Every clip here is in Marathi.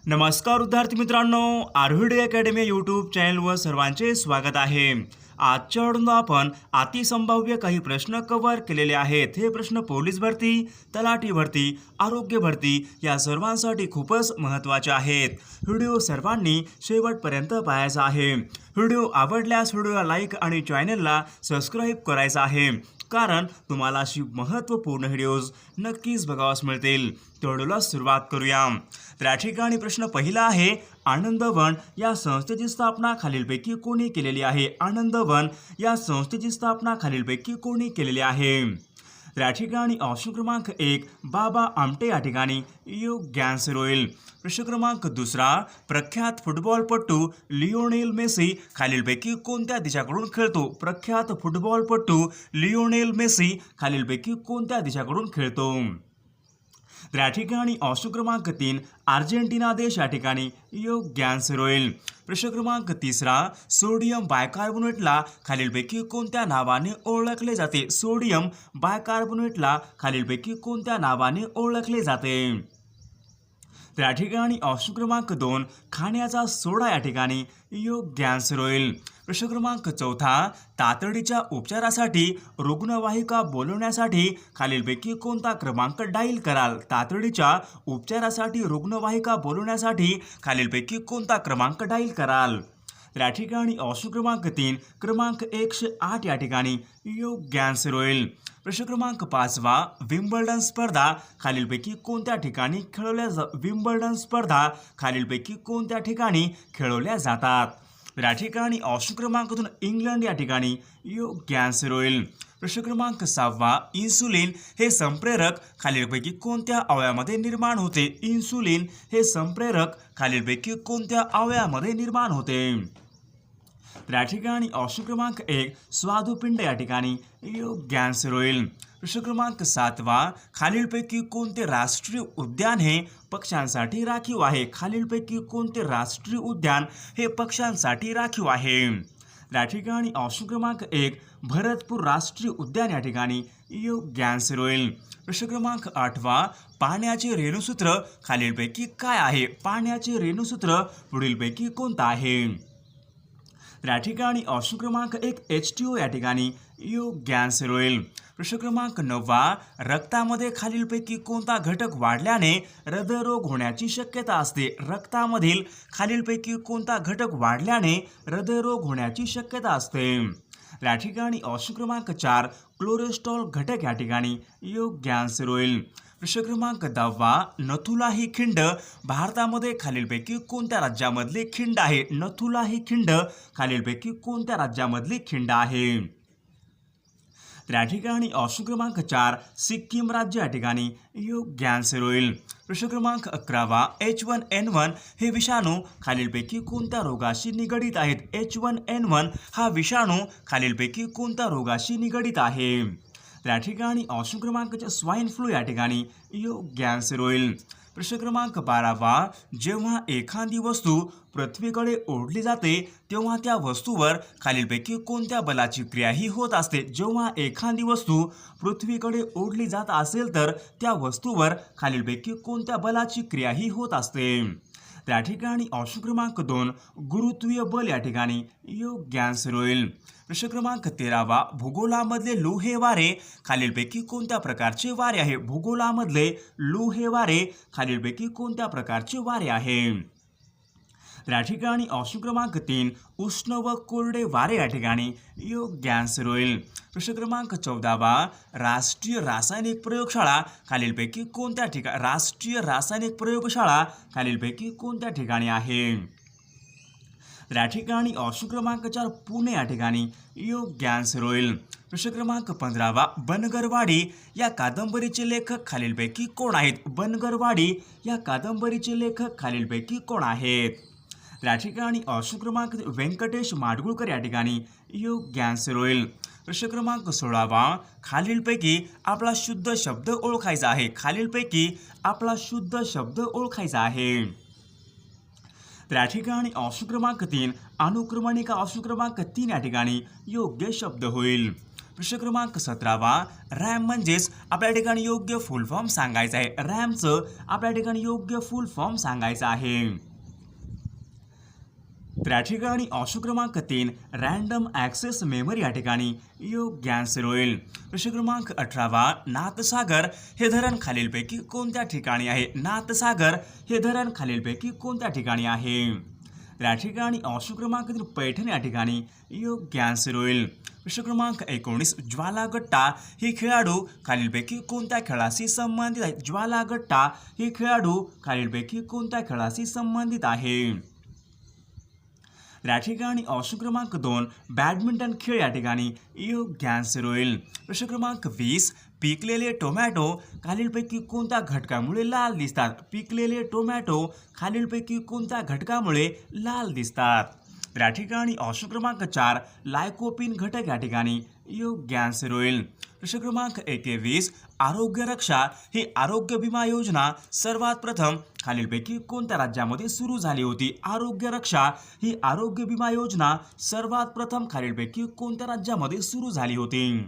नमस्कार विद्यार्थी मित्रांनो, आर्व्हिडे अकॅडमी यूट्यूब चॅनलवर सर्वांचे स्वागत आहे। आजच्या व्हिडिओमध्ये आपण अतिसंभाव्य काही प्रश्न कव्हर केलेले आहेत। हे प्रश्न पोलीस भरती, तलाठी भरती, आरोग्य भरती या सर्वांसाठी खूपच महत्त्वाचे आहेत। व्हिडिओ सर्वांनी शेवटपर्यंत पाहायचा आहे। व्हिडिओ आवडल्यास व्हिडिओला लाईक आणि चॅनलला सबस्क्राईब करायचं आहे, कारण तुम्हाला अशी महत्त्वपूर्ण व्हिडिओज नक्कीच बघावास मिळतील। तर व्हिडिओला सुरुवात करूया। तर या ठिकाणी प्रश्न पहिला आहे, आनंदवन या संस्थेची स्थापना खालीलपैकी कोणी केलेली आहे? आनंदवन या संस्थेची स्थापना खालीलपैकी कोणी केलेली आहे? तर या ठिकाणी ऑप्शन क्रमांक 1 बाबा आमटे या ठिकाणी योग्य आन्सर होईल। प्रश्न क्रमांक दुसरा, प्रख्यात फुटबॉलपटू लिओनेल मेसी खालीलपैकी कोणत्या देशाकडून खेळतो? प्रख्यात फुटबॉलपटू लिओनेल मेसी खालीलपैकी कोणत्या देशाकडून खेळतो? तर या ठिकाणी ऑप्शन क्रमांक 3 अर्जेंटिना देश या ठिकाणी योग्य आन्सर होईल। प्रश्न क्रमांक तिसरा, सोडियम बायकार्बोनेटला खालीलपैकी कोणत्या नावाने ओळखले जाते? सोडियम बायकार्बोनेटला खालीलपैकी कोणत्या नावाने ओळखले जाते? तर या ठिकाणी ऑप्शन क्रमांक 2 खाण्याचा सोडा या ठिकाणी योग्य आन्सर होईल। प्रश्न क्रमांक चौथा, तातडीच्या उपचारासाठी रुग्णवाहिका बोलवण्यासाठी खालीलपैकी कोणता क्रमांक डायल कराल? तातडीच्या उपचारासाठी रुग्णवाहिका बोलवण्यासाठी खालीलपैकी कोणता क्रमांक डायल कराल? तर या ठिकाणी ऑप्शन क्रमांक 3 क्रमांक 108 या ठिकाणी योग्य आन्सर होईल। प्रश्न क्रमांक 5वा, विम्बल्डन स्पर्धा खालीलपैकी कोणत्या ठिकाणी विम्बल्डन स्पर्धा खालीलपैकी कोणत्या ठिकाणी खेळवल्या जातात? तर या ठिकाणी ऑप्शन क्रमांक 2 इंग्लंड या ठिकाणी योग्य आन्सर होईल। प्रश्न क्रमांक 6वा, इन्सुलिन हे संप्रेरक खालीलपैकी कोणत्या अवयवामध्ये निर्माण होते? इन्सुलिन हे संप्रेरक खालीलपैकी कोणत्या अवयवामध्ये निर्माण होते? तर या ठिकाणी ऑप्शन क्रमांक 1 स्वादुपिंड या ठिकाणी योग्य आन्सर होईल। प्रश्न क्रमांक 7वा, खालीलपैकी कोणते राष्ट्रीय उद्यान हे पक्ष्यांसाठी राखीव आहे? खालीलपैकी कोणते राष्ट्रीय उद्यान हे पक्ष्यांसाठी राखीव आहे? या ठिकाणी ऑप्शन क्रमांक 1 भरतपूर राष्ट्रीय उद्यान या ठिकाणी योग्य आन्सर होईल। प्रश्न क्रमांक 8वा, पाण्याचे रेणुसूत्र खालीलपैकी काय आहे? पाण्याचे रेणुसूत्र पुढीलपैकी कोणतं आहे? तर या ठिकाणी ऑप्शन क्रमांक 1 H2O या ठिकाणी योग्य आन्सर होईल। प्रश्न क्रमांक 9वा, रक्तामध्ये खालीलपैकी कोणता घटक वाढल्याने हृदयरोग होण्याची शक्यता असते? रक्तामधील खालीलपैकी कोणता घटक वाढल्याने हृदयरोग होण्याची शक्यता असते? या ठिकाणी ऑप्शन क्रमांक 4 कोलेस्ट्रॉल घटक या ठिकाणी योग्य आन्सर होईल। प्रश्न क्रमांक 10वा, नथुला ही खिंड भारतामध्ये खालीलपैकी कोणत्या राज्यामधली खिंड आहे? नथुला ही खिंड खालीलपैकी कोणत्या राज्यामधली खिंड आहे? तर या ठिकाणी ऑप्शन क्रमांक 4 सिक्कीम राज्य या ठिकाणी योग्य आन्सर होईल। प्रश्न क्रमांक 11वा, H1N1 हे विषाणू खालीलपैकी कोणत्या रोगाशी निगडीत आहेत? H1N1 हा विषाणू खालीलपैकी कोणत्या रोगाशी निगडीत आहे? तर या ठिकाणी ऑप्शन क्रमांक स्वाईन फ्लू या ठिकाणी योग्य आन्सर होईल। प्रश्न क्रमांक 12वा, जेव्हा एखादी वस्तू पृथ्वीकडे ओढली जाते तेव्हा त्या वस्तूवर खालीलपैकी कोणत्या बलाची क्रियाही होत असते? जेव्हा एखादी वस्तू पृथ्वीकडे ओढली जात असेल तर त्या वस्तूवर खालीलपैकी कोणत्या बलाची क्रियाही होत असते? त्या ठिकाणी ऑप्शन क्रमांक 2 गुरुत्वीय बल या ठिकाणी योग्य आन्सर होईल। प्रश्न क्रमांक 13वा, भूगोलामधले लोहे वारे खालीलपैकी कोणत्या प्रकारचे वारे आहे? भूगोलामधले लोहे वारे खालीलपैकी कोणत्या प्रकारचे वारे आहे? तर या ठिकाणी ऑप्शन क्रमांक 3 उष्ण व कोरडे वारे या ठिकाणी योग्य आन्सर होईल। प्रश्न क्रमांक 14वा, राष्ट्रीय रासायनिक प्रयोगशाळा खालीलपैकी कोणत्या ठिकाणी राष्ट्रीय रासायनिक प्रयोगशाळा खालीलपैकी कोणत्या ठिकाणी आहे? तर या ठिकाणी ऑप्शन क्रमांक 4 पुणे या ठिकाणी योग्य आन्सर होईल। प्रश्न क्रमांक 15वा, बनगरवाडी या कादंबरीचे लेखक खालीलपैकी कोण आहेत? बनगरवाडी या कादंबरीचे लेखक खालीलपैकी कोण आहेत? या ठिकाणी ऑप्शन क्रमांक व्यंकटेश माडगुळकर या ठिकाणी योग्य आन्सर होईल। प्रश्न क्रमांक 16वा, खालीलपैकी आपला शुद्ध शब्द ओळखायचा आहे? खालीलपैकी आपला शुद्ध शब्द ओळखायचा आहे? तर या ठिकाणी ऑप्शन क्रमांक 3 अनुक्रमणिका ऑप्शन क्रमांक 3 या ठिकाणी योग्य शब्द होईल। प्रश्न क्रमांक 17वा, रॅम म्हणजेच आपल्या ठिकाणी योग्य फुल फॉर्म सांगायचा आहे. रॅमचं आपल्या ठिकाणी योग्य फुल फॉर्म सांगायचं आहे. तर या ठिकाणी ऑप्शन क्रमांक 3 रँडम ॲक्सेस मेमरी या ठिकाणी योग्य आन्सर होईल. प्रश्न क्रमांक 18वा, नाथसागर हे धरण खालीलपैकी कोणत्या ठिकाणी आहे? नाथसागर हे धरण खालीलपैकी कोणत्या ठिकाणी आहे? तर या ठिकाणी ऑप्शन क्रमांक 3 पैठण या ठिकाणी योग्य आन्सर होईल. प्रश्न क्रमांक 19 ज्वालागट्टा ही खेळाडू खालीलपैकी कोणत्या खेळाशी संबंधित आहे? ज्वालागट्टा ही खेळाडू खालीलपैकी कोणत्या खेळाशी संबंधित आहे? या ठिकाणी ऑप्शन क्रमांक 2 बॅडमिंटन खेळ या ठिकाणी योग्य आन्सर होईल. प्रश्न क्रमांक 20 पिकलेले टोमॅटो खालीलपैकी कोणत्या घटकामुळे लाल दिसतात? पिकलेले टोमॅटो खालीलपैकी कोणत्या घटकामुळे लाल दिसतात? तर या ठिकाणी ऑप्शन क्रमांक 4 लायकोपिन घटक या ठिकाणी योग्य आन्सर होईल. प्रश्न क्रमांक 21 आरोग्य रक्षा ही आरोग्य विमा योजना सर्वात प्रथम खालीलपैकी कोणत्या राज्यामध्ये सुरू झाली होती? आरोग्य रक्षा ही आरोग्य विमा योजना सर्वात प्रथम खालीलपैकी कोणत्या राज्यामध्ये सुरू झाली होती?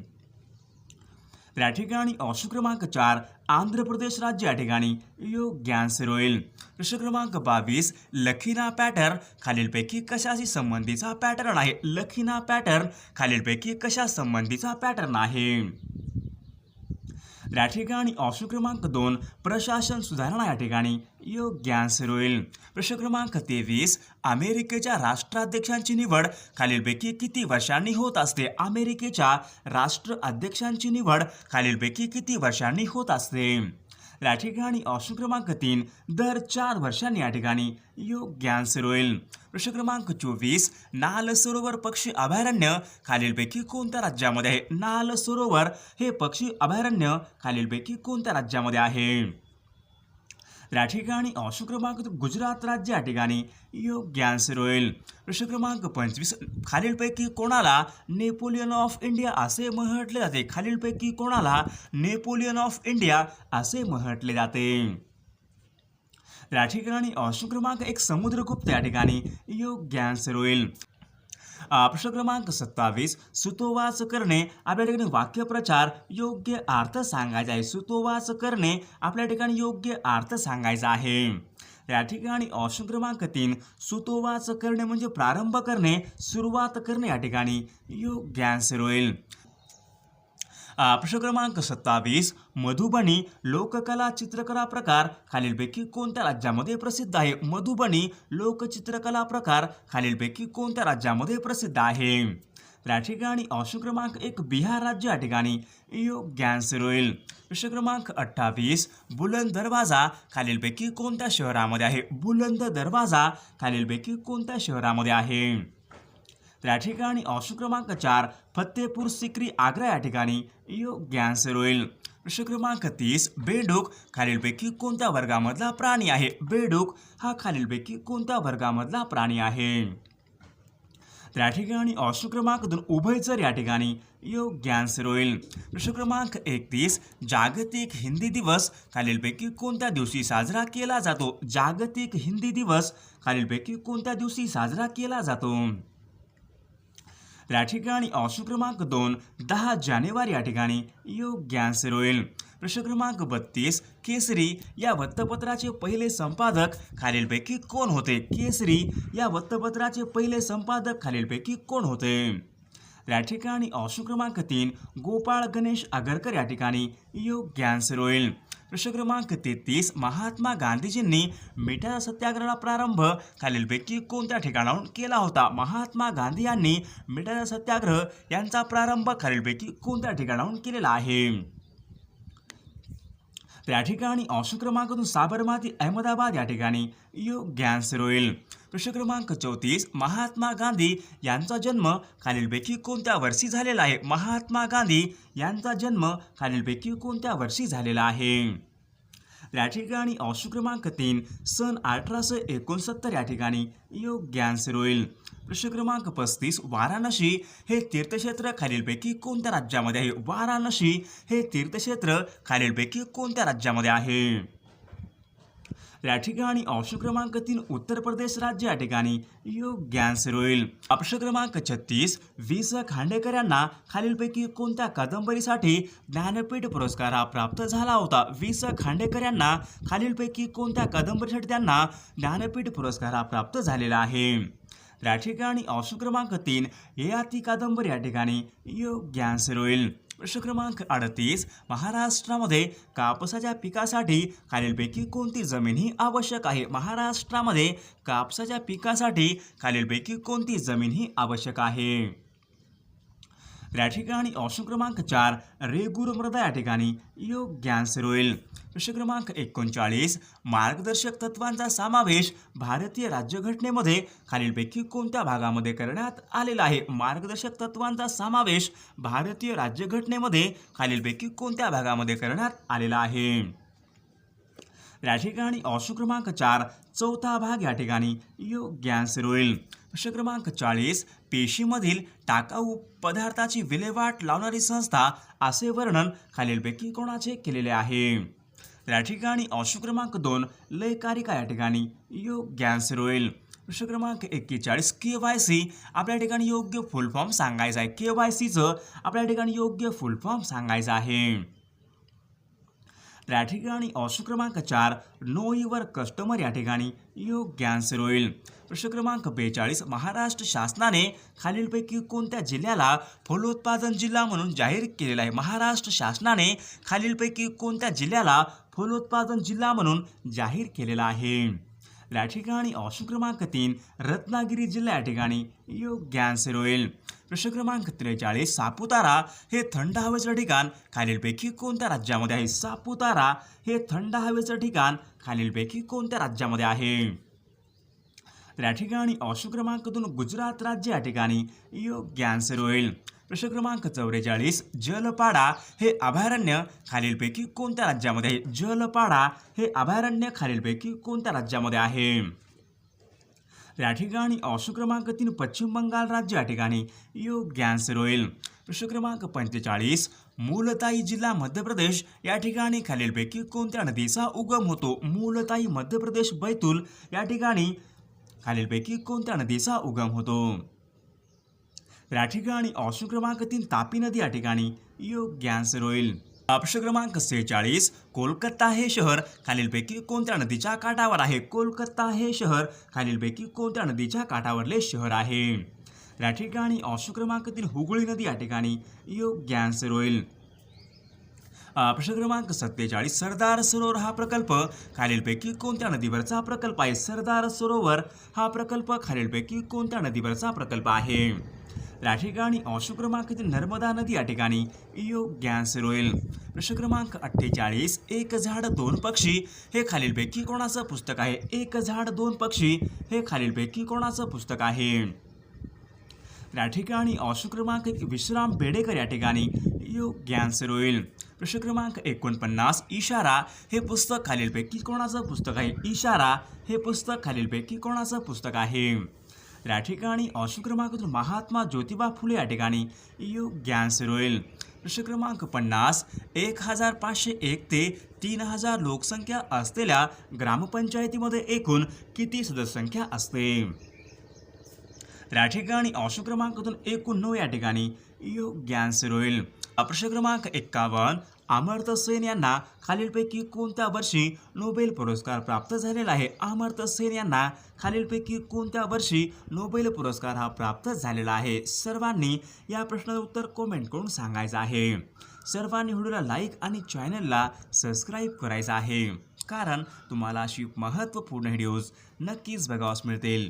तर या ठिकाणी ऑप्शन क्रमांक 4 आंध्र प्रदेश राज्य या ठिकाणी योग्य आन्सर होईल. प्रश्न क्रमांक 22 लखीना पॅटर्न खालीलपैकी कशाशी संबंधीचा पॅटर्न आहे? लखीना पॅटर्न खालीलपैकी कशा संबंधीचा पॅटर्न आहे? या ठिकाणी ऑप्शन क्रमांक 2 प्रशासन सुधारणा या ठिकाणी योग्य आन्सर होईल. प्रश्न क्रमांक 23 अमेरिकेच्या राष्ट्राध्यक्षांची निवड खालीलपैकी किती वर्षांनी होत असते? अमेरिकेच्या राष्ट्राध्यक्षांची निवड खालीलपैकी किती वर्षांनी होत असते? या ठिकाणी ऑप्शन क्रमांक 3 दर 4 वर्षांनी या ठिकाणी योग्य आन्सर होईल. प्रश्न क्रमांक 24 नाल सरोवर पक्षी अभयारण्य खालीलपैकी कोणत्या राज्यामध्ये आहे? नाल सरोवर हे पक्षी अभयारण्य खालीलपैकी कोणत्या राज्यामध्ये आहे? या ठिकाणी ऑप्शन क्रमांक गुजरात राज्य या ठिकाणी योग्य आन्सर होईल. प्रश्न क्रमांक 25 खालीलपैकी कोणाला नेपोलियन ऑफ इंडिया असे म्हटले जाते? खालीलपैकी कोणाला नेपोलियन ऑफ इंडिया असे म्हटले जाते? या ठिकाणी ऑप्शन क्रमांक 1 समुद्रगुप्त या ठिकाणी योग्य आन्सर होईल. प्रश्न क्रमांक 27 सुतोवाच करणे आपल्या ठिकाणी वाक्यप्रचार योग्य अर्थ सांगायचा आहे. सुतोवाच करणे आपल्या ठिकाणी योग्य अर्थ सांगायचा आहे. या ठिकाणी ऑप्शन क्रमांक 3 सुतोवाच करणे म्हणजे प्रारंभ करणे, सुरुवात करणे या ठिकाणी योग्य आन्सर होईल. प्रश्न क्रमांक 27 मधुबनी लोककला चित्रकला प्रकार खालीलपैकी कोणत्या राज्यामध्ये प्रसिद्ध आहे? मधुबनी लोकचित्रकला प्रकार खालीलपैकी कोणत्या राज्यामध्ये प्रसिद्ध आहे? या ठिकाणी ऑप्शन क्रमांक 1 बिहार राज्य या ठिकाणी योग्य आन्सर होईल. प्रश्न क्रमांक 28 बुलंद दरवाजा खालीलपैकी कोणत्या शहरामध्ये आहे? बुलंद दरवाजा खालीलपैकी कोणत्या शहरामध्ये आहे? या ठिकाणी ऑप्शन क्रमांक 4 फतेपूर सिक्री आग्रा या ठिकाणी योग्य आन्सर होईल. प्रश्न क्रमांक 30 बेडूक खालीलपैकी कोणत्या वर्गामधला प्राणी आहे? बेडूक हा खालीलपैकी कोणत्या वर्गामधला प्राणी आहे? या ठिकाणी ऑप्शन क्रमांक 2 उभयचर या ठिकाणी योग्य आन्सर होईल. प्रश्न क्रमांक 31 जागतिक हिंदी दिवस खालीलपैकी कोणत्या दिवशी साजरा केला जातो? जागतिक हिंदी दिवस खालीलपैकी कोणत्या दिवशी साजरा केला जातो? या ठिकाणी ऑप्शन क्रमांक 2 10 जानेवारी या ठिकाणी योग्य आन्सर होईल. प्रश्न क्रमांक 32 केसरी या वृत्तपत्राचे पहिले संपादक खालीलपैकी कोण होते? केसरी या वृत्तपत्राचे पहिले संपादक खालीलपैकी कोण होते? या ठिकाणी ऑप्शन क्रमांक 3 गोपाळ गणेश आगरकर या ठिकाणी योग्य आन्सर होईल. प्रश्न क्रमांक 33 महात्मा गांधीजींनी मिठाचा सत्याग्रहाला प्रारंभ खालीलपैकी कोणत्या ठिकाणाहून केला होता? महात्मा गांधी यांनी मिठाचा सत्याग्रह यांचा प्रारंभ खालीलपैकी कोणत्या ठिकाणाहून केलेला आहे? त्या ठिकाणी ऑप्शन क्रमांक 2 साबरमती अहमदाबाद या ठिकाणी योग्य आन्सर होईल. प्रश्न क्रमांक 34 महात्मा गांधी यांचा जन्म खालीलपैकी कोणत्या वर्षी झालेला आहे? महात्मा गांधी यांचा जन्म खालीलपैकी कोणत्या वर्षी झालेला आहे? या ठिकाणी ऑप्शन क्रमांक 3 सन 1869 या ठिकाणी योग्य आन्सर होईल. प्रश्न क्रमांक 35 वाराणसी हे तीर्थक्षेत्र खालीलपैकी कोणत्या राज्यामध्ये आहे? वाराणसी हे तीर्थक्षेत्र खालीलपैकी कोणत्या राज्यामध्ये आहे? या ठिकाणी ऑप्शन क्रमांक 3 उत्तर प्रदेश राज्य या ठिकाणी योग्य आन्सर होईल. ऑप्शन क्रमांक 36 वि. स. खांडेकर यांना खालीलपैकी कोणत्या कादंबरीसाठी ज्ञानपीठ पुरस्कार हा प्राप्त झाला होता? वि. स. खांडेकर यांना खालीलपैकी कोणत्या कादंबरीसाठी त्यांना ज्ञानपीठ पुरस्कार हा प्राप्त झालेला आहे? या ठिकाणी ऑप्शन क्रमांक 3 ययाती कादंबरी या ठिकाणी योग्य आन्सर होईल. प्रश्न क्रमांक 38 महाराष्ट्रामध्ये कापसाच्या पिकासाठी खालीलपैकी कोणती जमीन ही आवश्यक आहे? महाराष्ट्रामध्ये कापसाच्या पिकासाठी खालीलपैकी कोणती जमीन ही आवश्यक आहे? या ठिकाणी ऑप्शन क्रमांक 4 रेगूर मृदा या ठिकाणी योग्य आन्सर होईल. प्रश्न क्रमांक 39 मार्गदर्शक तत्वांचा समावेश भारतीय राज्यघटनेमध्ये खालीलपैकी कोणत्या भागामध्ये करण्यात आलेला आहे? मार्गदर्शक तत्वांचा समावेश भारतीय राज्यघटनेमध्ये खालीलपैकी कोणत्या भागामध्ये करण्यात आलेला आहे? या ठिकाणी ऑप्शन क्रमांक 4 चौथा भाग या ठिकाणी योग्य आन्सर होईल. प्रश्न क्रमांक 40 पेशीमधील टाकाऊ पदार्थाची विल्हेवाट लावणारी संस्था असे वर्णन खालीलपैकी कोणाचे केलेले आहे? या ठिकाणी ऑप्शन क्रमांक 2 लयकारिका या ठिकाणी योग्य आन्सर होईल. प्रश्न क्रमांक 41 KYC आपल्या ठिकाणी योग्य फुल फॉर्म सांगायचा आहे. KYCचं आपल्या ठिकाणी योग्य फुल फॉर्म सांगायचा आहे. या ठिकाणी ऑप्शन क्रमांक 4 नो युअर कस्टमर या ठिकाणी योग्य आन्सर होईल. प्रश्न क्रमांक 42 महाराष्ट्र शासनाने खालीलपैकी कोणत्या जिल्ह्याला फलोत्पादन जिल्हा म्हणून जाहीर केलेला आहे? महाराष्ट्र शासनाने खालीलपैकी कोणत्या जिल्ह्याला फलोत्पादन जिल्हा म्हणून जाहीर केलेला आहे? या ठिकाणी ऑप्शन क्रमांक 3 रत्नागिरी जिल्हा या ठिकाणी योग्य आन्सर होईल. प्रश्न क्रमांक 43 सापुतारा हे थंड हवेचं ठिकाण खालीलपैकी कोणत्या राज्यामध्ये आहे? सापुतारा हे थंड हवेचं ठिकाण खालीलपैकी कोणत्या राज्यामध्ये आहे? या ठिकाणी ऑप्शन क्रमांक 2 गुजरात राज्य या ठिकाणी योग्य आन्सर होईल. प्रश्न क्रमांक 44 जलपाडा हे अभयारण्य खालीलपैकी कोणत्या राज्यामध्ये आहे? जलपाडा हे अभयारण्य खालीलपैकी कोणत्या राज्यामध्ये आहे? या ठिकाणी ऑप्शन क्रमांक 3 पश्चिम बंगाल राज्य या ठिकाणी योग्य आन्सर होईल. प्रश्न क्रमांक 45 मूलताई जिल्हा मध्य प्रदेश या ठिकाणी खालीलपैकी कोणत्या नदीचा उगम होतो? मूलताई मध्य प्रदेश बैतूल या ठिकाणी खालीलपैकी कोणत्या नदीचा उगम होतो? या ठिकाणी ऑप्शन क्रमांक 3 तापी नदी या ठिकाणी योग्य आन्सर होईल. प्रश्न क्रमांक 46 कोलकाता हे शहर खालीलपैकी कोणत्या नदीच्या काठावर आहे? कोलकाता हे शहर खालीलपैकी कोणत्या नदीच्या काठावरले शहर आहे? या ठिकाणी ऑप्शन क्रमांक 3 हुगळी नदी या ठिकाणी योग्य आन्सर होईल. प्रश्न क्रमांक 47 सरदार सरोवर हा प्रकल्प खालीलपैकी कोणत्या नदीवरचा प्रकल्प आहे? सरदार सरोवर हा प्रकल्प खालीलपैकी कोणत्या नदीवरचा प्रकल्प आहे? या ठिकाणी ऑप्शन क्रमांक 3 नर्मदा नदी या ठिकाणी योग्य आन्सर होईल. प्रश्न क्रमांक 48 एक झाड दोन पक्षी हे खालीलपैकी कोणाचं पुस्तक आहे? एक झाड दोन पक्षी हे खालीलपैकी कोणाचं पुस्तक आहे? या ठिकाणी ऑप्शन क्रमांक 1 विश्राम बेडेकर या ठिकाणी योग्य आन्सर होईल. प्रश्न क्रमांक 49 इशारा हे पुस्तक खालीलपैकी कोणाचं पुस्तक आहे? इशारा हे पुस्तक खालीलपैकी कोणाचं पुस्तक आहे? या ठिकाणी ऑप्शन क्रमांक 2 महात्मा ज्योतिबा फुले या ठिकाणी योग्य आन्सर होईल. प्रश्न क्रमांक 50 1501 ते 3000 लोकसंख्या असलेल्या ग्रामपंचायतीमध्ये एकूण किती सदस्यसंख्या असते? या ठिकाणी ऑप्शन क्रमांक 2 एकूण 9 या ठिकाणी योग्य आन्सर होईल. प्रश्न क्रमांक 51 अमर्त्य सेन यांना खालीलपैकी कोणत्या वर्षी नोबेल पुरस्कार प्राप्त झालेला आहे? अमर्त्य सेन यांना खालीलपैकी कोणत्या वर्षी नोबेल पुरस्कार हा प्राप्त झालेला आहे? सर्वांनी या प्रश्नाचं उत्तर कमेंट करून सांगायचं आहे. सर्वांनी व्हिडिओला लाईक आणि चॅनलला सबस्क्राईब करायचं आहे, कारण तुम्हाला अशी महत्त्वपूर्ण व्हिडिओज नक्कीच बघावयास मिळतील.